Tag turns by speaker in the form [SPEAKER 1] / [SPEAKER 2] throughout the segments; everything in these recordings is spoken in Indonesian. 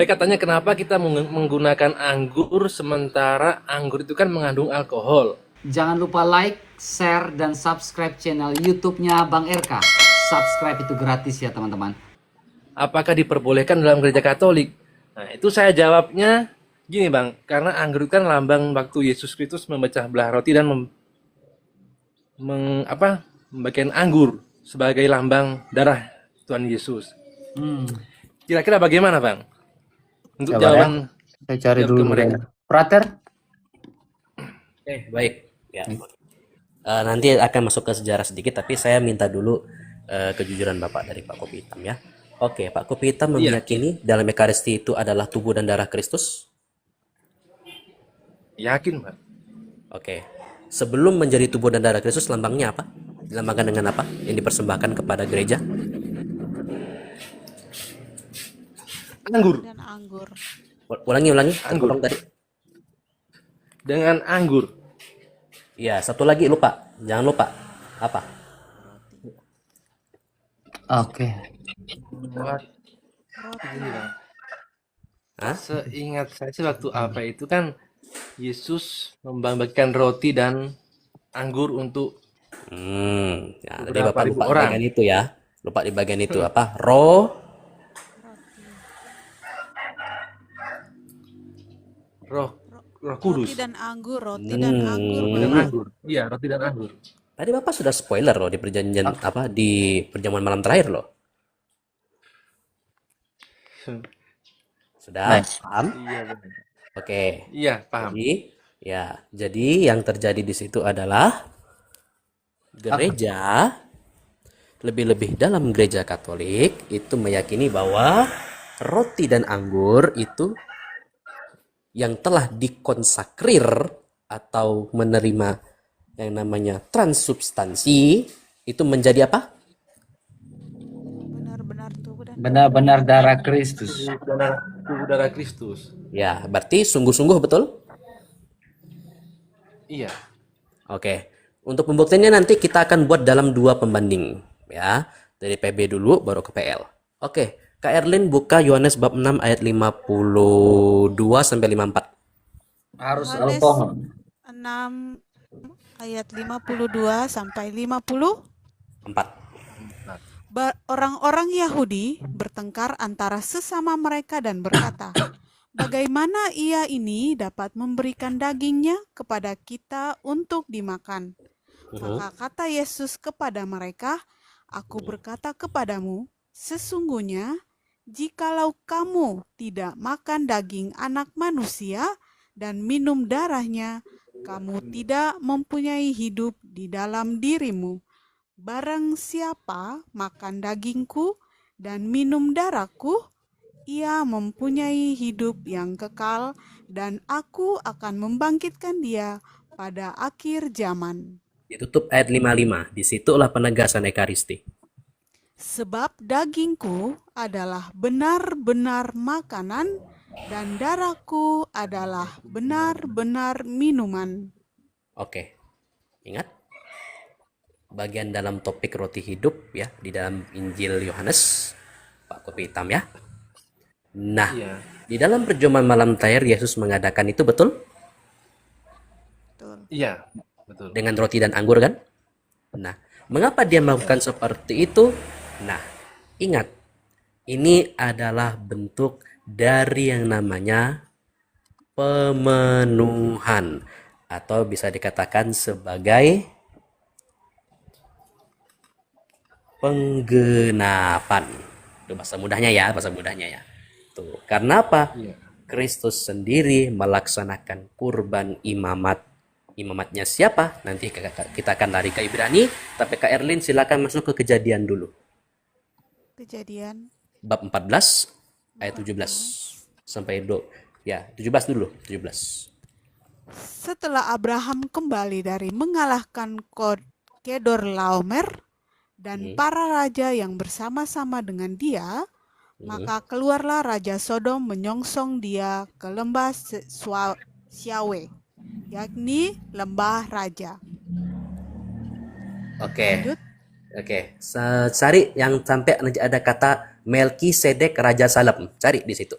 [SPEAKER 1] Katanya kenapa kita menggunakan anggur sementara anggur itu kan mengandung alkohol.
[SPEAKER 2] Jangan lupa like, share, dan subscribe channel YouTube-nya Bang RK. Subscribe itu gratis ya teman-teman.
[SPEAKER 1] Apakah diperbolehkan dalam gereja Katolik? Nah, itu saya jawabnya gini Bang, karena anggur itu kan lambang waktu Yesus Kristus memecah belah roti dan membagikan anggur sebagai lambang darah Tuhan Yesus. Kira-kira bagaimana Bang? Untuk
[SPEAKER 3] Coba ya,
[SPEAKER 1] jawaban
[SPEAKER 3] saya cari
[SPEAKER 1] jawab
[SPEAKER 3] dulu
[SPEAKER 1] ke mereka.
[SPEAKER 3] Prater.
[SPEAKER 4] Baik. Ya. Nanti akan masuk ke sejarah sedikit, tapi saya minta dulu kejujuran Bapak dari Pak Kopi Hitam ya. Oke, Pak Kopi Hitam meyakini dalam Ekaristi itu adalah tubuh dan darah Kristus?
[SPEAKER 1] Yakin Pak?
[SPEAKER 4] Oke. Sebelum menjadi tubuh dan darah Kristus, lambangnya apa? Dilambangkan dengan apa? Yang dipersembahkan kepada gereja?
[SPEAKER 1] Anggur.
[SPEAKER 5] Dan anggur.
[SPEAKER 4] Ulangi.
[SPEAKER 1] Anggur.
[SPEAKER 4] Tadi.
[SPEAKER 1] Dengan anggur.
[SPEAKER 4] Ya, satu lagi lupa. Jangan lupa. Apa?
[SPEAKER 3] Oke.
[SPEAKER 1] Seingat saya sih waktu apa itu kan Yesus membagikan roti dan anggur untuk
[SPEAKER 4] Ya, tadi Bapak lupa di
[SPEAKER 1] orang.
[SPEAKER 4] bagian itu ya. Lupa di bagian itu apa? Roh
[SPEAKER 1] Kudus.
[SPEAKER 5] Roti dan anggur, roti dan anggur.
[SPEAKER 1] Dan anggur. Iya, roti dan anggur.
[SPEAKER 4] Tadi Bapak sudah spoiler loh di perjanjian di perjamuan malam terakhir loh. Sudah paham?
[SPEAKER 1] Iya, benar.
[SPEAKER 4] Oke.
[SPEAKER 1] Iya, paham.
[SPEAKER 4] Jadi yang terjadi di situ adalah gereja, lebih-lebih dalam gereja Katolik itu meyakini bahwa roti dan anggur itu yang telah dikonsakrir atau menerima yang namanya transubstansi itu menjadi apa?
[SPEAKER 5] Benar-benar tubuh dan
[SPEAKER 3] Benar-benar darah Kristus.
[SPEAKER 1] Tubuh darah Kristus.
[SPEAKER 4] Ya, berarti sungguh-sungguh betul?
[SPEAKER 1] Iya.
[SPEAKER 4] Oke. Untuk pembuktiannya nanti kita akan buat dalam 2 pembanding ya. Dari PB dulu baru ke PL. Oke, Kak Erlin buka Yohanes bab 6 ayat 52 sampai 54.
[SPEAKER 3] Harus
[SPEAKER 5] Yohanes
[SPEAKER 3] alkohol.
[SPEAKER 5] 6 ayat 52 sampai 54. Orang-orang Yahudi bertengkar antara sesama mereka dan berkata, bagaimana ia ini dapat memberikan dagingnya kepada kita untuk dimakan? Maka kata Yesus kepada mereka, aku berkata kepadamu, sesungguhnya jikalau kamu tidak makan daging anak manusia dan minum darahnya, kamu tidak mempunyai hidup di dalam dirimu. Barang siapa makan dagingku dan minum darahku, ia mempunyai hidup yang kekal, dan aku akan membangkitkan dia pada akhir zaman.
[SPEAKER 4] Ditutup ayat 55. Disitulah penegasan Ekaristi.
[SPEAKER 5] Sebab dagingku adalah benar-benar makanan, dan darahku adalah benar-benar minuman.
[SPEAKER 4] Oke. Ingat? Bagian dalam topik roti hidup ya di dalam Injil Yohanes, Pak Kopi Hitam ya. Nah, di dalam perjamuan malam terakhir Yesus mengadakan itu betul?
[SPEAKER 5] Betul.
[SPEAKER 1] Iya, betul.
[SPEAKER 4] Dengan roti dan anggur kan? Nah, mengapa dia melakukan seperti itu? Nah, ingat, ini adalah bentuk dari yang namanya pemenuhan atau bisa dikatakan sebagai penggenapan. Itu bahasa mudahnya ya. Tuh, karena apa? Kristus sendiri melaksanakan kurban imamat. Imamatnya siapa? Nanti kita akan lari ke Ibrani, tapi Kak Erlin silakan masuk ke Kejadian dulu.
[SPEAKER 5] Kejadian
[SPEAKER 4] Bab 14 ayat 17 sampai 17 dulu, 17.
[SPEAKER 5] Setelah Abraham kembali dari mengalahkan Kedor Laomer dan para raja yang bersama-sama dengan dia, maka keluarlah Raja Sodom menyongsong dia ke lembah Syawe, yakni lembah raja.
[SPEAKER 4] Oke. Cari yang sampai ada kata Melkisedek Raja Salem. Cari di situ.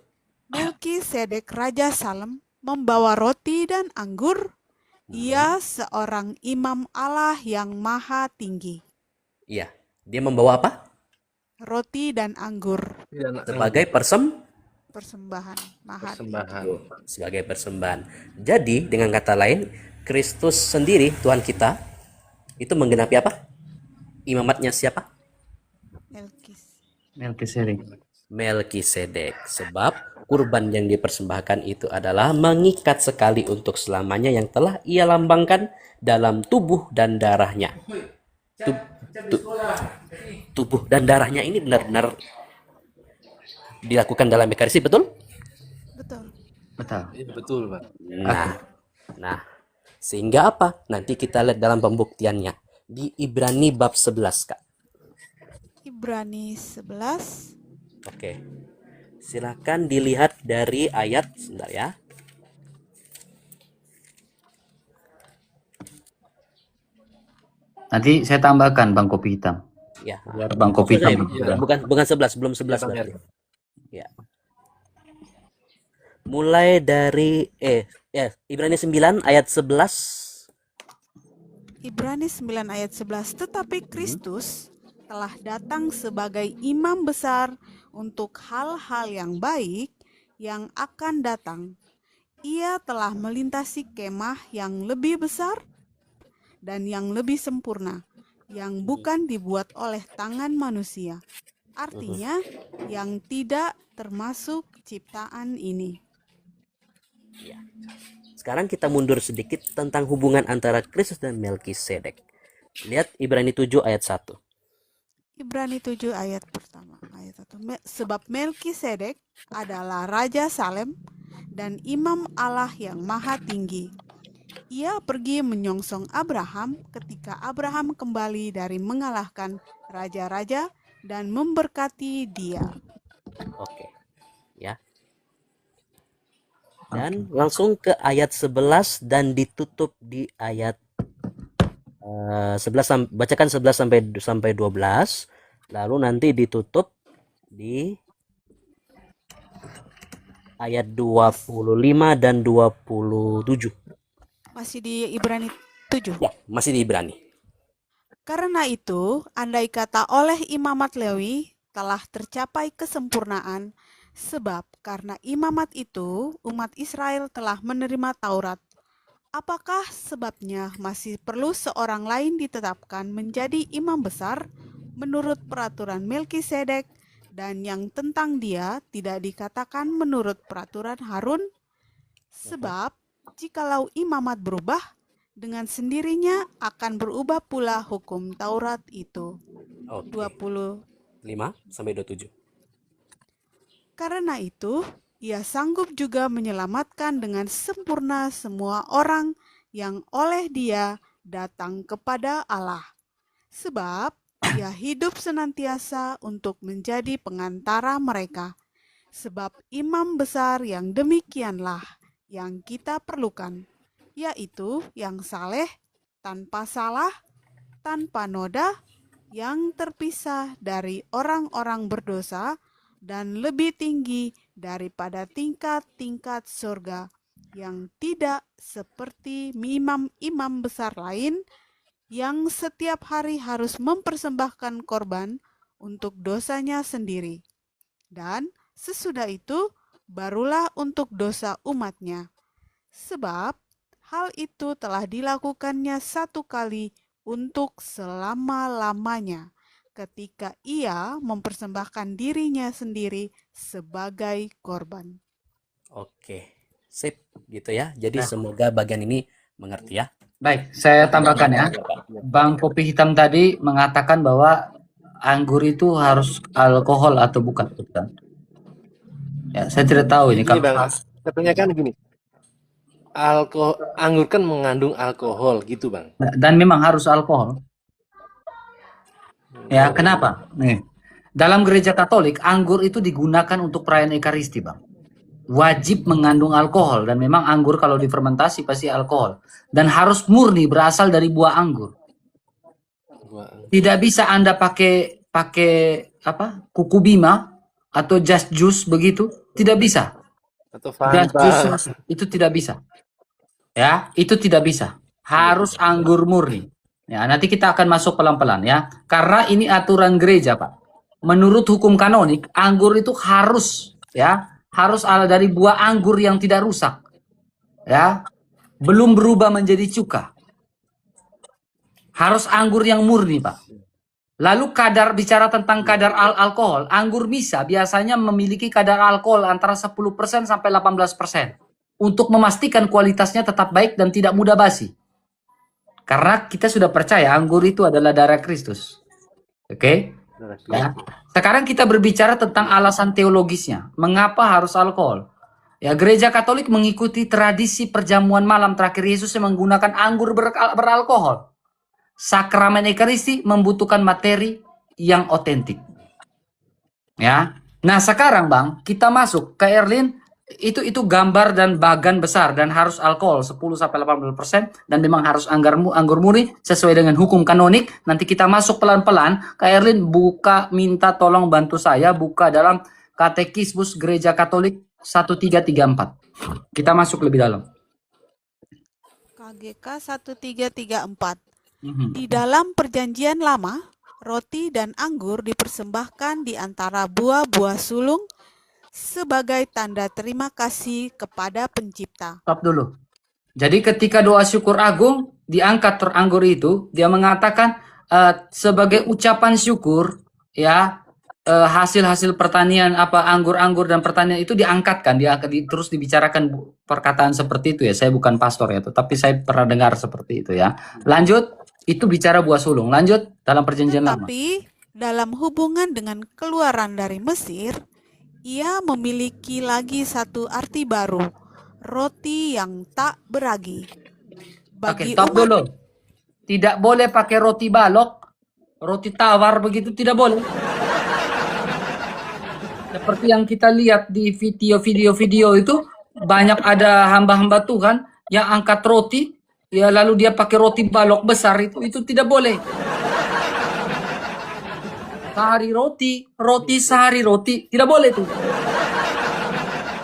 [SPEAKER 5] Melkisedek Raja Salem membawa roti dan anggur. Ia seorang imam Allah yang maha tinggi.
[SPEAKER 4] Iya. Dia membawa apa?
[SPEAKER 5] Roti dan anggur,
[SPEAKER 1] Dan
[SPEAKER 4] Sebagai
[SPEAKER 5] persembahan maha tinggi.
[SPEAKER 1] persembahan.
[SPEAKER 4] sebagai persembahan. Jadi dengan kata lain, Kristus sendiri Tuhan kita itu menggenapi apa? Imamatnya siapa?
[SPEAKER 3] Melkisedek.
[SPEAKER 4] Melkisedek. Sebab kurban yang dipersembahkan itu adalah mengikat sekali untuk selamanya yang telah ia lambangkan dalam tubuh dan darahnya. Tubuh dan darahnya ini benar-benar dilakukan dalam Ekaristi, betul?
[SPEAKER 5] Betul.
[SPEAKER 3] Betul.
[SPEAKER 1] Itu betul, Pak.
[SPEAKER 4] Nah, sehingga apa? Nanti kita lihat dalam pembuktiannya di Ibrani bab 11, Kak.
[SPEAKER 5] Ibrani 11
[SPEAKER 4] Oke. Silakan dilihat dari ayat, sebentar ya.
[SPEAKER 3] Nanti saya tambahkan Bang Kopi Hitam.
[SPEAKER 4] Ya.
[SPEAKER 3] Biar Bang Kopi Hitam.
[SPEAKER 4] Bukan 11, belum 11
[SPEAKER 1] Bang
[SPEAKER 4] berarti. Ya. Mulai dari Ibrani 9 ayat 11.
[SPEAKER 5] Ibrani 9 ayat 11, tetapi Kristus telah datang sebagai imam besar untuk hal-hal yang baik yang akan datang. Ia telah melintasi kemah yang lebih besar dan yang lebih sempurna, yang bukan dibuat oleh tangan manusia. Artinya, yang tidak termasuk ciptaan ini.
[SPEAKER 4] Sekarang kita mundur sedikit tentang hubungan antara Kristus dan Melkisedek. Lihat Ibrani 7 ayat 1.
[SPEAKER 5] Ibrani 7 ayat pertama. Ayat 1. Sebab Melkisedek adalah Raja Salem dan imam Allah yang maha tinggi. Ia pergi menyongsong Abraham ketika Abraham kembali dari mengalahkan raja-raja dan memberkati dia.
[SPEAKER 4] Oke. Ya. Dan langsung ke ayat 11 dan ditutup di ayat 11, bacakan 11 sampai 12, lalu nanti ditutup di ayat 25 dan 27.
[SPEAKER 5] Masih di Ibrani 7.
[SPEAKER 4] Ya, masih di Ibrani.
[SPEAKER 5] Karena itu, andai kata oleh imamat Lewi telah tercapai kesempurnaan, sebab karena imamat itu umat Israel telah menerima Taurat. Apakah sebabnya masih perlu seorang lain ditetapkan menjadi imam besar menurut peraturan Melkisedek, dan yang tentang dia tidak dikatakan menurut peraturan Harun? Sebab jikalau imamat berubah, dengan sendirinya akan berubah pula hukum Taurat itu.
[SPEAKER 4] Oke.
[SPEAKER 5] 20.
[SPEAKER 4] 5 sampai 27.
[SPEAKER 5] Karena itu, ia sanggup juga menyelamatkan dengan sempurna semua orang yang oleh dia datang kepada Allah. Sebab ia hidup senantiasa untuk menjadi pengantara mereka. Sebab imam besar yang demikianlah yang kita perlukan, yaitu yang saleh, tanpa salah, tanpa noda, yang terpisah dari orang-orang berdosa, dan lebih tinggi daripada tingkat-tingkat surga, yang tidak seperti imam-imam besar lain, yang setiap hari harus mempersembahkan korban untuk dosanya sendiri. Dan sesudah itu, barulah untuk dosa umatnya. Sebab hal itu telah dilakukannya satu kali untuk selama-lamanya, ketika ia mempersembahkan dirinya sendiri sebagai korban.
[SPEAKER 4] Oke. Sip, gitu ya. Jadi semoga bagian ini mengerti ya.
[SPEAKER 3] Baik, saya tambahkan ya. Bang Kopi Hitam tadi mengatakan bahwa anggur itu harus alkohol atau bukan? Ya, saya tidak tahu ini.
[SPEAKER 1] Gini, Bang, katanya kan gini. Anggur kan mengandung alkohol gitu, Bang.
[SPEAKER 3] Dan memang harus alkohol. Ya, kenapa? Nih, dalam gereja Katolik, anggur itu digunakan untuk perayaan Ekaristi, Bang. Wajib mengandung alkohol, dan memang anggur kalau difermentasi pasti alkohol. Dan harus murni berasal dari buah anggur. Tidak bisa Anda pakai apa? Kuku bima atau just juice begitu, tidak bisa.
[SPEAKER 1] Atau
[SPEAKER 3] dan
[SPEAKER 1] Fanta.
[SPEAKER 3] jus itu tidak bisa. Ya, itu tidak bisa. Harus anggur murni. Ya, nanti kita akan masuk pelan-pelan ya. Karena ini aturan gereja, Pak. Menurut hukum kanonik, anggur itu harus harus ada dari buah anggur yang tidak rusak. Ya. Belum berubah menjadi cuka. Harus anggur yang murni, Pak. Lalu bicara tentang kadar alkohol, anggur bisa biasanya memiliki kadar alkohol antara 10% sampai 18%. Untuk memastikan kualitasnya tetap baik dan tidak mudah basi. Karena kita sudah percaya anggur itu adalah darah Kristus. Oke? Ya. Sekarang kita berbicara tentang alasan teologisnya. Mengapa harus alkohol? Ya, gereja Katolik mengikuti tradisi perjamuan malam terakhir Yesus yang menggunakan anggur beralkohol. Sakramen Ekaristi membutuhkan materi yang otentik. Ya. Nah, sekarang Bang, kita masuk ke Erlin. Itu gambar dan bagan besar dan harus alkohol 10 sampai 18% dan memang harus anggur murni sesuai dengan hukum kanonik. Nanti kita masuk pelan-pelan. Kak Erlin minta tolong bantu saya buka dalam Katekismus Gereja Katolik 1334. Kita masuk lebih dalam.
[SPEAKER 5] KGK 1334. Di dalam perjanjian lama, roti dan anggur dipersembahkan di antara buah-buah sulung sebagai tanda terima kasih kepada pencipta.
[SPEAKER 3] Stop dulu. Jadi ketika doa syukur agung diangkat anggur itu, dia mengatakan sebagai ucapan syukur ya, hasil-hasil pertanian anggur-anggur dan pertanian itu diangkatkan, terus dibicarakan perkataan seperti itu ya. Saya bukan pastor ya, tapi saya pernah dengar seperti itu ya. Lanjut, itu bicara buah sulung. Lanjut dalam perjanjian lama.
[SPEAKER 5] Tapi dalam hubungan dengan keluaran dari Mesir, ia memiliki lagi satu arti baru, roti yang tak beragi.
[SPEAKER 3] Oke, stop dulu. Tidak boleh pakai roti balok, roti tawar begitu, tidak boleh. Seperti yang kita lihat di video itu, banyak ada hamba-hamba Tuhan yang angkat roti, ya lalu dia pakai roti balok besar, itu tidak boleh. Sehari roti sehari roti, tidak boleh tuh.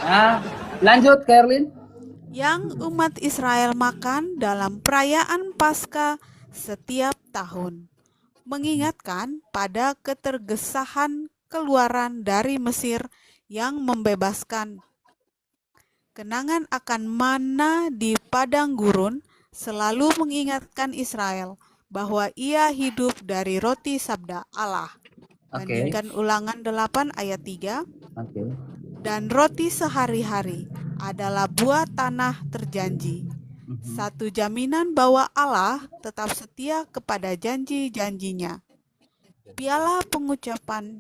[SPEAKER 3] Nah, lanjut Kerlin.
[SPEAKER 5] Yang umat Israel makan dalam perayaan Paskah setiap tahun, mengingatkan pada ketergesahan keluaran dari Mesir yang membebaskan. Kenangan akan mana di padang gurun selalu mengingatkan Israel bahwa ia hidup dari roti sabda Allah. Bandingkan Ulangan 8 ayat 3. Dan roti sehari-hari adalah buah tanah terjanji. Satu jaminan bahwa Allah tetap setia kepada janji-janjinya. Piala pengucapan.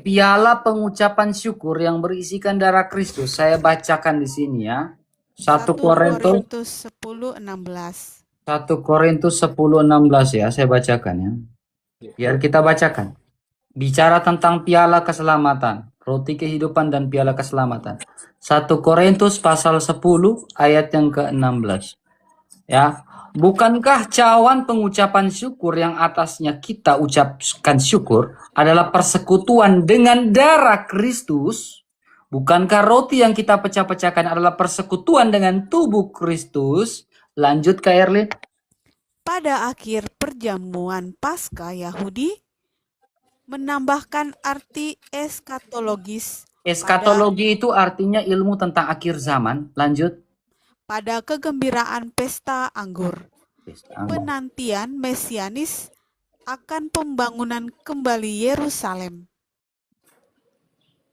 [SPEAKER 3] Piala pengucapan syukur yang berisikan darah Kristus. Saya bacakan di sini ya. 1 Korintus
[SPEAKER 5] 10:16.
[SPEAKER 3] 1 Korintus 10:16 ya, saya bacakan ya. Biar kita bacakan. Bicara tentang piala keselamatan, roti kehidupan dan piala keselamatan. 1 Korintus pasal 10 ayat yang ke-16. Ya, bukankah cawan pengucapan syukur yang atasnya kita ucapkan syukur adalah persekutuan dengan darah Kristus? Bukankah roti yang kita pecah-pecahkan adalah persekutuan dengan tubuh Kristus? Lanjut ke Erlin.
[SPEAKER 5] Pada akhir perjamuan Paskah Yahudi menambahkan arti eskatologis.
[SPEAKER 3] Eskatologi itu artinya ilmu tentang akhir zaman. Lanjut.
[SPEAKER 5] Pada kegembiraan pesta anggur. Penantian mesianis akan pembangunan kembali Yerusalem.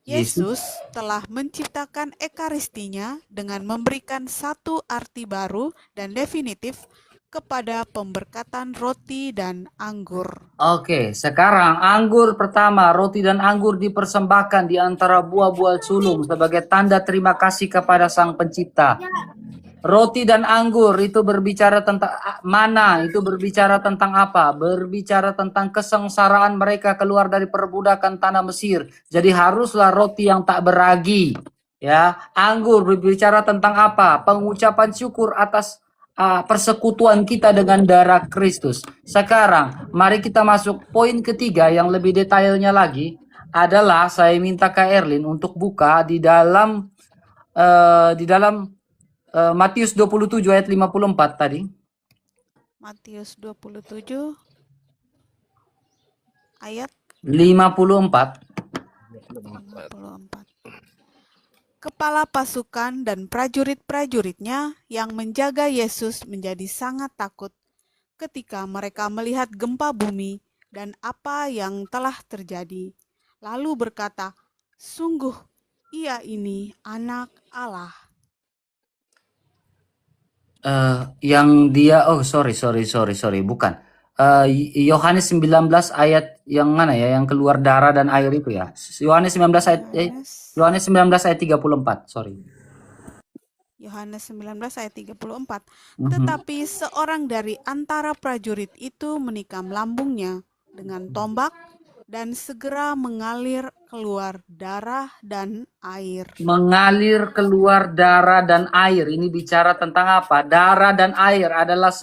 [SPEAKER 5] Yesus telah menciptakan ekaristinya dengan memberikan satu arti baru dan definitif kepada pemberkatan roti dan anggur.
[SPEAKER 3] Sekarang anggur pertama, roti dan anggur dipersembahkan di antara buah-buah sulung sebagai tanda terima kasih kepada Sang Pencipta. Roti dan anggur itu berbicara tentang mana? Itu berbicara tentang apa? Berbicara tentang kesengsaraan mereka keluar dari perbudakan tanah Mesir. Jadi haruslah roti yang tak beragi. Ya, anggur berbicara tentang apa? Pengucapan syukur atas persekutuan kita dengan darah Kristus. Sekarang, mari kita masuk poin ketiga yang lebih detailnya lagi adalah saya minta Kak Erlin untuk buka di dalam di dalam Matius 27 ayat 54 tadi.
[SPEAKER 5] Matius 27 ayat
[SPEAKER 3] 54.
[SPEAKER 5] 54. Kepala pasukan dan prajurit-prajuritnya yang menjaga Yesus menjadi sangat takut ketika mereka melihat gempa bumi dan apa yang telah terjadi. Lalu berkata, "Sungguh, ia ini anak Allah."
[SPEAKER 3] Yang dia sorry bukan. Yohanes 19 ayat yang mana ya, yang keluar darah dan air itu ya. Yohanes 19 ayat
[SPEAKER 5] Yohanes
[SPEAKER 3] Yohanes 19 ayat 34, sorry.
[SPEAKER 5] Yohanes 19 ayat 34.
[SPEAKER 3] Mhm.
[SPEAKER 5] Tetapi seorang dari antara prajurit itu menikam lambungnya dengan tombak dan segera mengalir keluar darah dan air.
[SPEAKER 3] Mengalir keluar darah dan air. Ini bicara tentang apa? Darah dan air adalah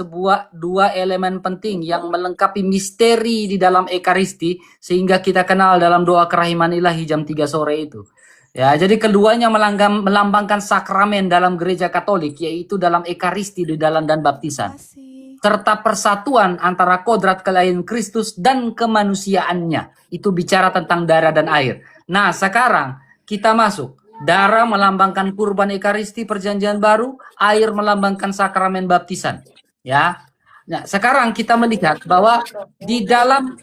[SPEAKER 3] dua elemen penting yang melengkapi misteri di dalam Ekaristi sehingga kita kenal dalam doa kerahiman ilahi jam 3 sore itu. Ya, jadi keduanya melambangkan sakramen dalam gereja Katolik, yaitu dalam Ekaristi, di dalam dan baptisan,
[SPEAKER 5] Kasih.
[SPEAKER 3] serta persatuan antara kodrat kelahiran Kristus dan kemanusiaannya. Itu bicara tentang darah dan air. Nah, sekarang kita masuk. Darah melambangkan kurban Ekaristi perjanjian baru, air melambangkan sakramen baptisan. Ya. Nah, sekarang kita melihat bahwa di dalam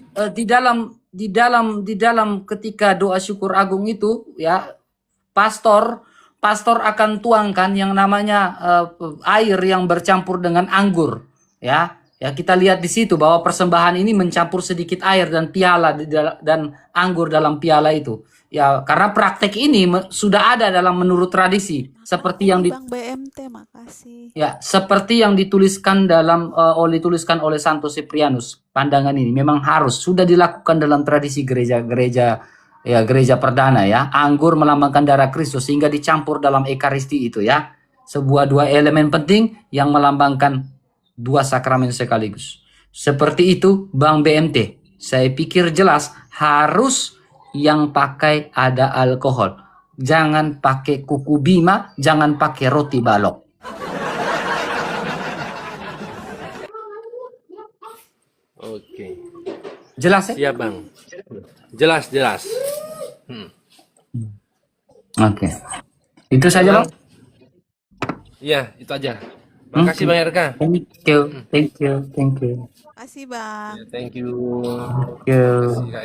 [SPEAKER 3] ketika doa syukur agung itu, ya, pastor akan tuangkan yang namanya air yang bercampur dengan anggur, ya. Ya, kita lihat di situ bahwa persembahan ini mencampur sedikit air dan piala dan anggur dalam piala itu. Ya, karena praktek ini sudah ada dalam menurut tradisi, seperti yang
[SPEAKER 5] Bang BMT, makasih.
[SPEAKER 3] seperti yang dituliskan dituliskan oleh Santo Cyprianus. Pandangan ini memang harus sudah dilakukan dalam tradisi gereja perdana, ya. Anggur melambangkan darah Kristus sehingga dicampur dalam Ekaristi itu, ya. Dua elemen penting yang melambangkan dua sakramen sekaligus. Seperti itu Bang BMT. Saya pikir jelas harus yang pakai ada alkohol. Jangan pakai kuku bima, jangan pakai roti balok.
[SPEAKER 1] Oke.
[SPEAKER 3] Jelas ya?
[SPEAKER 1] Siap, Bang. Jelas.
[SPEAKER 3] Oke. Itu saja, Bang.
[SPEAKER 1] Iya, itu aja. Makasih Bang RK.
[SPEAKER 3] Thank you.
[SPEAKER 5] Kasih, Bang.
[SPEAKER 1] Thank you.
[SPEAKER 3] Thank you.
[SPEAKER 1] Makasih, Kak.